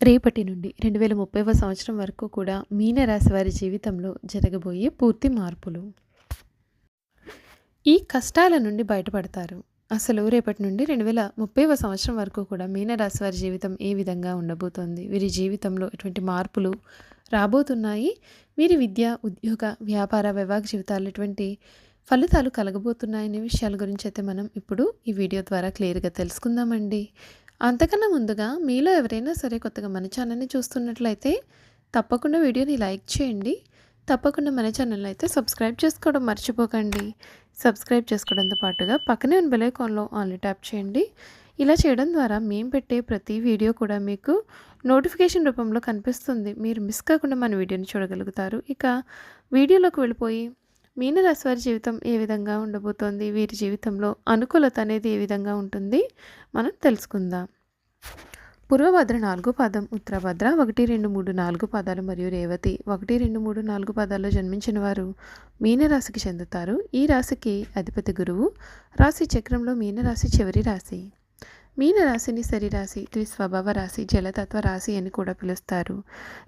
రేపటి నుండి 2030వ సంవత్సరం వరకు కూడా మీనరాశి వారి జీవితంలో జరగబోయే పూర్తి మార్పులు. ఈ కష్టాల నుండి బయటపడతారు. అసలు రేపటి నుండి 2030వ సంవత్సరం వరకు కూడా మీనరాశి వారి జీవితం ఏ విధంగా ఉండబోతోంది? వీరి జీవితంలో ఎటువంటి మార్పులు రాబోతున్నాయి? వీరి విద్య, ఉద్యోగ, వ్యాపార, వైవాహిక జీవితాల్లో ఎటువంటి ఫలితాలు కలగబోతున్నాయనే విషయాల గురించి అయితే మనం ఇప్పుడు ఈ వీడియో ద్వారా క్లియర్‌గా తెలుసుకుందామండి. అంతకన్నా ముందుగా మీలో ఎవరైనా సరే కొత్తగా మన ఛానల్‌ని చూస్తున్నట్లయితే తప్పకుండా వీడియోని లైక్ చేయండి. తప్పకుండా మన ఛానల్‌ని అయితే సబ్స్క్రైబ్ చేసుకోవడం మర్చిపోకండి. సబ్స్క్రైబ్ చేసుకోవడంతో పాటుగా పక్కనే ఉన్న బెల్ ఐకాన్‌లో ఆల్‌ని ట్యాప్ చేయండి. ఇలా చేయడం ద్వారా మేము పెట్టే ప్రతి వీడియో కూడా మీకు నోటిఫికేషన్ రూపంలో కనిపిస్తుంది. మీరు మిస్ కాకుండా మన వీడియోని చూడగలుగుతారు. ఇక వీడియోలోకి వెళ్ళిపోయి మీనరాశి వారి జీవితం ఏ విధంగా ఉండబోతోంది? వీరి జీవితంలో అనుకూలత అనేది ఏ విధంగా ఉంటుంది? మనం తెలుసుకుందాం. పూర్వభద్ర 4 పాదం, ఉత్తరభద్ర 1, 2, 3, 4 పాదాలు మరియు రేవతి 1, 2, 3, 4 పాదాల్లో జన్మించిన వారు మీనరాశికి చెందుతారు. ఈ రాశికి అధిపతి గురువు. రాశి చక్రంలో మీనరాశి చివరి రాశి. మీనరాశిని శరీరాశి, ద్విస్వభావ రాశి, జలతత్వ రాశి అని కూడా పిలుస్తారు.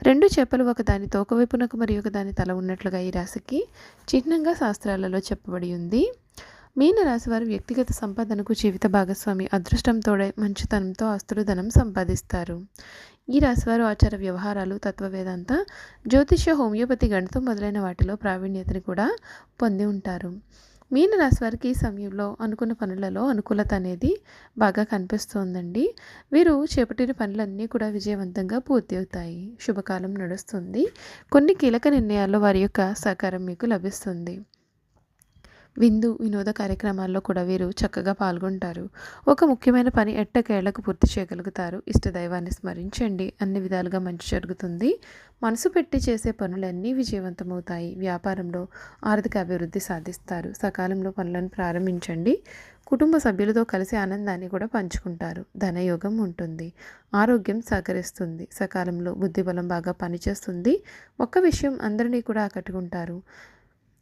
రెండు చేపలు ఒకదాని తోకవైపునకు మరియు ఒకదాని తల ఉన్నట్లుగా ఈ రాశికి చిహ్నంగా శాస్త్రాలలో చెప్పబడి ఉంది. మీనరాశి వారు వ్యక్తిగత సంపాదనకు జీవిత భాగస్వామి, అదృష్టం తోడై మంచితనంతో ఆస్తులు ధనం సంపాదిస్తారు. ఈ రాశివారు ఆచార వ్యవహారాలు, తత్వవేదాంత, జ్యోతిష్య, హోమియోపతి, గణితం మొదలైన వాటిలో ప్రావీణ్యతని కూడా పొంది ఉంటారు. మీనరాశి వారికి ఈ సమయంలో అనుకున్న పనులలో అనుకూలత అనేది బాగా కనిపిస్తోందండి. వీరు చేపట్టిన పనులన్నీ కూడా విజయవంతంగా పూర్తి అవుతాయి. శుభకాలం నడుస్తుంది. కొన్ని కీలక నిర్ణయాల్లో వారి యొక్క సహకారం మీకు లభిస్తుంది. విందు, వినోద కార్యక్రమాల్లో కూడా వీరు చక్కగా పాల్గొంటారు. ఒక ముఖ్యమైన పని ఎట్టకేళ్లకు పూర్తి చేయగలుగుతారు. ఇష్టదైవాన్ని స్మరించండి. అన్ని విధాలుగా మంచి జరుగుతుంది. మనసు పెట్టి చేసే పనులన్నీ విజయవంతమవుతాయి. వ్యాపారంలో ఆర్థిక అభివృద్ధి సాధిస్తారు. సకాలంలో పనులను ప్రారంభించండి. కుటుంబ సభ్యులతో కలిసి ఆనందాన్ని కూడా పంచుకుంటారు. ధనయోగం ఉంటుంది. ఆరోగ్యం సహకరిస్తుంది. సకాలంలో బుద్ధిబలం బాగా పనిచేస్తుంది. ఒక్క విషయం అందరినీ కూడా ఆకట్టుకుంటారు.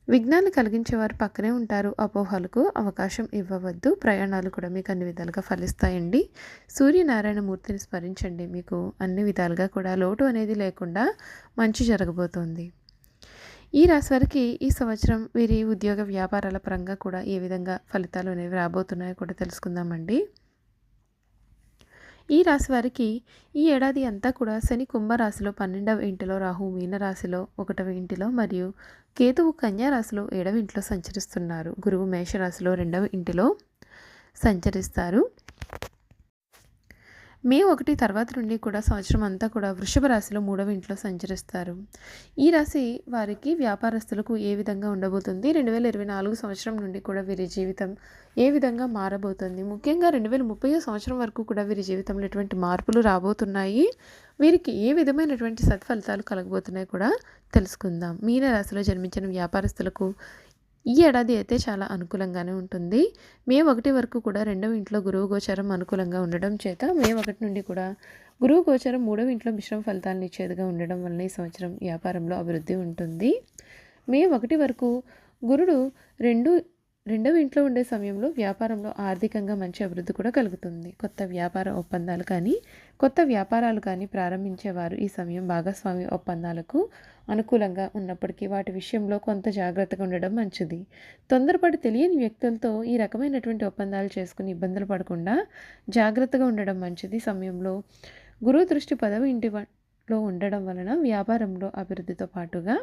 విఘ్నాన్ని కలిగించేవారు పక్కనే ఉంటారు. అపోహలకు అవకాశం ఇవ్వవద్దు. ప్రయాణాలు కూడా మీకు అన్ని విధాలుగా ఫలిస్తాయండి. సూర్యనారాయణ మూర్తిని స్మరించండి. మీకు అన్ని విధాలుగా కూడా లోటు అనేది లేకుండా మంచి జరగబోతోంది. ఈ రాశి వారికి ఈ సంవత్సరం వీరి ఉద్యోగ వ్యాపారాల పరంగా కూడా ఏ విధంగా ఫలితాలు అనేవి రాబోతున్నాయో కూడా తెలుసుకుందామండి. ఈ రాశి వారికి ఈ ఏడాది అంతా కూడా శని కుంభరాశిలో 12వ ఇంటిలో, రాహు మీనరాశిలో 1వ ఇంటిలో మరియు కేతువు కన్యా రాశిలో 7వ ఇంట్లో సంచరిస్తున్నారు. గురువు మేషరాశిలో 2వ ఇంటిలో సంచరిస్తారు. మే 1 తర్వాత నుండి కూడా సంవత్సరం అంతా కూడా వృషభ రాశిలో 3వ ఇంట్లో సంచరిస్తారు. ఈ రాశి వారికి వ్యాపారస్తులకు ఏ విధంగా ఉండబోతుంది? 2024 సంవత్సరం నుండి కూడా వీరి జీవితం ఏ విధంగా మారబోతుంది? ముఖ్యంగా 2030 సంవత్సరం వరకు కూడా వీరి జీవితంలో ఎటువంటి మార్పులు రాబోతున్నాయి? వీరికి ఏ విధమైనటువంటి సత్ఫలితాలు కలగబోతున్నాయి కూడా తెలుసుకుందాం. మీన రాశిలో జన్మించిన వ్యాపారస్తులకు ఈ ఏడాది అయితే చాలా అనుకూలంగానే ఉంటుంది. మే 1 వరకు కూడా 2వ ఇంట్లో గురువు గోచారం అనుకూలంగా ఉండడం చేత మే 1 నుండి కూడా గురువు గోచారం 3వ ఇంట్లో మిశ్రమ ఫలితాలను ఇచ్చేదిగా ఉండడం వలన ఈ సంవత్సరం వ్యాపారంలో అభివృద్ధి ఉంటుంది. మే 1 వరకు గురుడు రెండవ ఇంట్లో ఉండే సమయంలో వ్యాపారంలో ఆర్థికంగా మంచి అభివృద్ధి కూడా కలుగుతుంది. కొత్త వ్యాపార ఒప్పందాలు కానీ, కొత్త వ్యాపారాలు కానీ ప్రారంభించేవారు ఈ సమయం భాగస్వామి ఒప్పందాలకు అనుకూలంగా ఉన్నప్పటికీ వాటి విషయంలో కొంత జాగ్రత్తగా ఉండడం మంచిది. తొందరపడి తెలియని వ్యక్తులతో ఈ రకమైనటువంటి ఒప్పందాలు చేసుకుని ఇబ్బందులు పడకుండా జాగ్రత్తగా ఉండడం మంచిది. సమయంలో గురువు దృష్టి 10వ ఇంటిలో ఉండడం వలన వ్యాపారంలో అభివృద్ధితో పాటుగా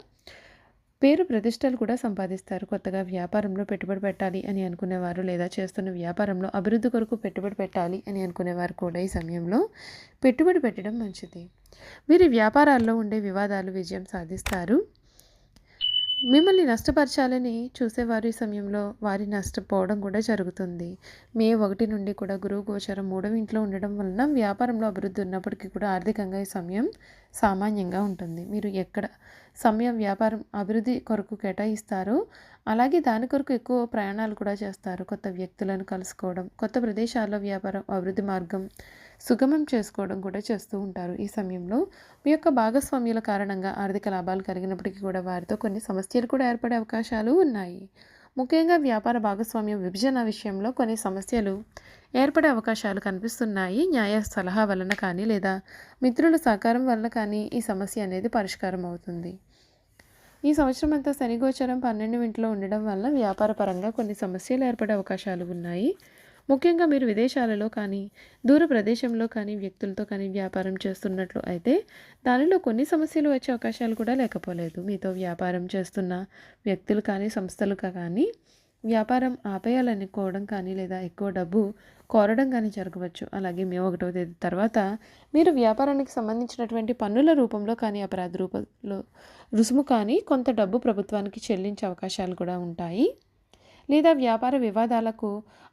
పేరు ప్రతిష్టలు కూడా సంపాదిస్తారు. కొత్తగా వ్యాపారంలో పెట్టుబడి పెట్టాలి అని అనుకునేవారు లేదా చేస్తున్న వ్యాపారంలో అభివృద్ధి కొరకు పెట్టుబడి పెట్టాలి అని అనుకునేవారు కూడా ఈ సమయంలో పెట్టుబడి పెట్టడం మంచిది. వీరి వ్యాపారాల్లో ఉండే వివాదాలు విజయం సాధిస్తారు. మిమ్మల్ని నష్టపరచాలని చూసేవారు ఈ సమయంలో వారి నష్టపోవడం కూడా జరుగుతుంది. మే 1 నుండి కూడా గురువు గోచారం 3వ ఇంట్లో ఉండడం వలన వ్యాపారంలో అభివృద్ధి ఉన్నప్పటికీ కూడా ఆర్థికంగా ఈ సమయం సామాన్యంగా ఉంటుంది. మీరు ఎక్కడ సమయం వ్యాపారం అభివృద్ధి కొరకు కేటాయిస్తారో అలాగే దాని కొరకు ఎక్కువ ప్రయాణాలు కూడా చేస్తారు. కొత్త వ్యక్తులను కలుసుకోవడం, కొత్త ప్రదేశాల్లో వ్యాపారం అభివృద్ధి మార్గం సుగమం చేసుకోవడం కూడా చేస్తూ ఉంటారు. ఈ సమయంలో మీ యొక్క భాగస్వామ్యుల కారణంగా ఆర్థిక లాభాలు కలిగినప్పటికీ కూడా వారితో కొన్ని సమస్యలు కూడా ఏర్పడే అవకాశాలు ఉన్నాయి. ముఖ్యంగా వ్యాపార భాగస్వామ్య విభజన విషయంలో కొన్ని సమస్యలు ఏర్పడే అవకాశాలు కనిపిస్తున్నాయి. న్యాయ సలహా వలన కానీ లేదా మిత్రుల సహకారం వలన కానీ ఈ సమస్య అనేది పరిష్కారం అవుతుంది. ఈ సంవత్సరం అంతా శని గోచరం 12వ ఇంట్లో ఉండడం వల్ల వ్యాపార పరంగా కొన్ని సమస్యలు ఏర్పడే అవకాశాలు ఉన్నాయి. ముఖ్యంగా మీరు విదేశాలలో కానీ దూర ప్రదేశంలో కానీ వ్యక్తులతో కానీ వ్యాపారం చేస్తున్నట్లు అయితే దానిలో కొన్ని సమస్యలు వచ్చే అవకాశాలు కూడా లేకపోలేదు. మీతో వ్యాపారం చేస్తున్న వ్యక్తులు కానీ సంస్థలు కానీ వ్యాపారం ఆపేయాలనుకోవడం కానీ లేదా ఎక్కువ డబ్బు కోరడం కానీ జరగవచ్చు. అలాగే మే 1వ తేదీ తర్వాత మీరు వ్యాపారానికి సంబంధించినటువంటి పన్నుల రూపంలో కానీ అపరాధ రూపంలో రుసుము కానీ కొంత డబ్బు ప్రభుత్వానికి చెల్లించే అవకాశాలు కూడా ఉంటాయి. లేదా వ్యాపార వివాదాలకు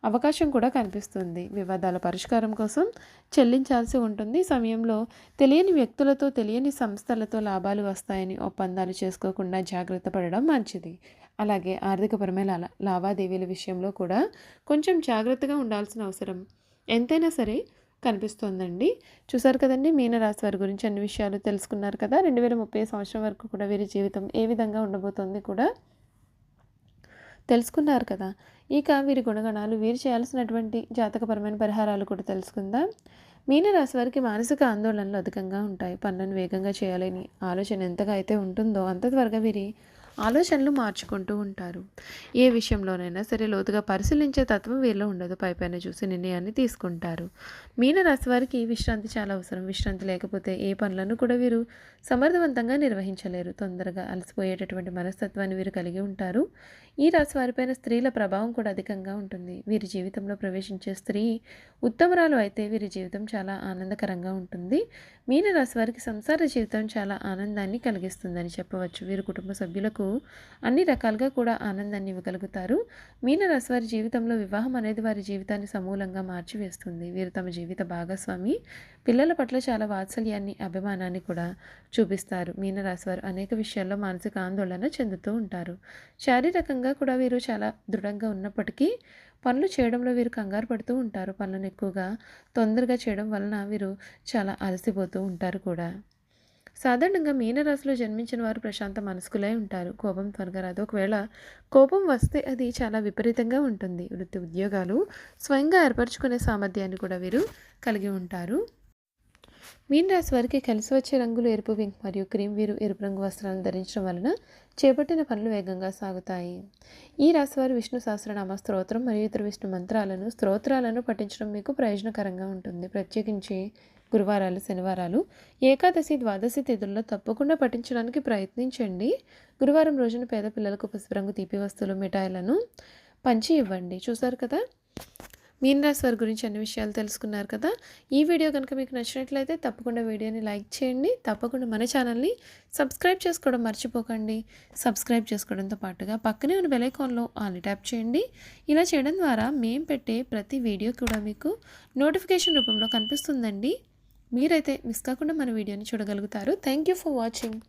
అవకాశం కూడా కనిపిస్తుంది. వివాదాల పరిష్కారం కోసం చెల్లించాల్సి ఉంటుంది. ఈ సమయంలో తెలియని వ్యక్తులతో తెలియని సంస్థలతో లాభాలు వస్తాయని ఒప్పందాలు చేసుకోకుండా జాగ్రత్త పడడం మంచిది. అలాగే ఆర్థికపరమైన లావాదేవీల విషయంలో కూడా కొంచెం జాగ్రత్తగా ఉండాల్సిన అవసరం ఎంతైనా సరే కనిపిస్తోందండి. చూసారు కదండి, మీనరాశి వారి గురించి అన్ని విషయాలు తెలుసుకున్నారు కదా. 2030 సంవత్సరం వరకు కూడా వీరి జీవితం ఏ విధంగా ఉండబోతోంది కూడా తెలుసుకున్నారు కదా. ఇక వీరి గుణగణాలు, వీరు చేయాల్సినటువంటి జాతకపరమైన పరిహారాలు కూడా తెలుసుకుందాం. మీనరాశి వారికి మానసిక ఆందోళనలు అధికంగా ఉంటాయి. పనులను వేగంగా చేయాలని ఆలోచన ఎంతగా అయితే ఉంటుందో అంత త్వరగా వీరి ఆలోచనలు మార్చుకుంటూ ఉంటారు. ఏ విషయంలోనైనా సరే లోతుగా పరిశీలించే తత్వం వీరిలో ఉండదు. పైపైన చూసి నిర్ణయాన్ని తీసుకుంటారు. మీనరాశి వారికి విశ్రాంతి చాలా అవసరం. విశ్రాంతి లేకపోతే ఏ పనులను కూడా వీరు సమర్థవంతంగా నిర్వహించలేరు. తొందరగా అలసిపోయేటటువంటి మనస్తత్వాన్ని వీరు కలిగి ఉంటారు. ఈ రాశి వారిపైన స్త్రీల ప్రభావం కూడా అధికంగా ఉంటుంది. వీరి జీవితంలో ప్రవేశించే స్త్రీ ఉత్తమరాలు అయితే వీరి జీవితం చాలా ఆనందకరంగా ఉంటుంది. మీనరాశి వారికి సంసార జీవితం చాలా ఆనందాన్ని కలిగిస్తుందని చెప్పవచ్చు. వీరి కుటుంబ సభ్యులకు అన్ని రకాలుగా కూడా ఆనందాన్ని ఇవ్వగలుగుతారు. మీనరాశి వారి జీవితంలో వివాహం అనేది వారి జీవితాన్ని సమూలంగా మార్చివేస్తుంది. వీరు తమ జీవిత భాగస్వామి పిల్లల పట్ల చాలా వాత్సల్యాన్ని, అభిమానాన్ని కూడా చూపిస్తారు. మీనరాశి వారు అనేక విషయాల్లో మానసిక ఆందోళన చెందుతూ ఉంటారు. శారీరకంగా కూడా వీరు చాలా దృఢంగా ఉన్నప్పటికీ పనులు చేయడంలో వీరు కంగారు పడుతూ ఉంటారు. పనులను ఎక్కువగా తొందరగా చేయడం వలన వీరు చాలా అలసిపోతూ ఉంటారు కూడా. సాధారణంగా మీనరాశిలో జన్మించిన వారు ప్రశాంత మనస్కులై ఉంటారు. కోపం త్వరగా రాదు. ఒకవేళ కోపం వస్తే అది చాలా విపరీతంగా ఉంటుంది. వృత్తి ఉద్యోగాలు స్వయంగా ఏర్పరచుకునే సామర్థ్యాన్ని కూడా వీరు కలిగి ఉంటారు. మీనరాశి వారికి కలిసి వచ్చే రంగులు ఎరుపు, పింక్ మరియు క్రీమ్. వీరు ఎరుపు రంగు వస్త్రాలను ధరించడం వలన చేపట్టిన పనులు వేగంగా సాగుతాయి. ఈ రాశి వారు విష్ణు సహస్రనామ స్తోత్రం మరియు ఇతర విష్ణు స్తోత్రాలను పఠించడం మీకు ప్రయోజనకరంగా ఉంటుంది. ప్రత్యేకించి గురువారాలు, శనివారాలు, ఏకాదశి, ద్వాదశి తిథుల్లో తప్పకుండా పఠించడానికి ప్రయత్నించండి. గురువారం రోజున పేద పిల్లలకు పసుపు రంగు తీపి వస్తువులు, మిఠాయిలను పంచి ఇవ్వండి. చూసారు కదా, మీనరాశి వారి గురించి అన్ని విషయాలు తెలుసుకున్నారు కదా. ఈ వీడియో కనుక మీకు నచ్చినట్లయితే తప్పకుండా వీడియోని లైక్ చేయండి. తప్పకుండా మన ఛానల్ని సబ్స్క్రైబ్ చేసుకోవడం మర్చిపోకండి. సబ్స్క్రైబ్ చేసుకోవడంతో పాటుగా పక్కనే ఉన్న బెల్ ఐకాన్లో ఆల్ ట్యాప్ చేయండి. ఇలా చేయడం ద్వారా మేము పెట్టే ప్రతి వీడియో కూడా మీకు నోటిఫికేషన్ రూపంలో కనిపిస్తుందండి. మీరైతే మిస్ కాకుండా మన వీడియోని చూడగలుగుతారు. Thank you for watching.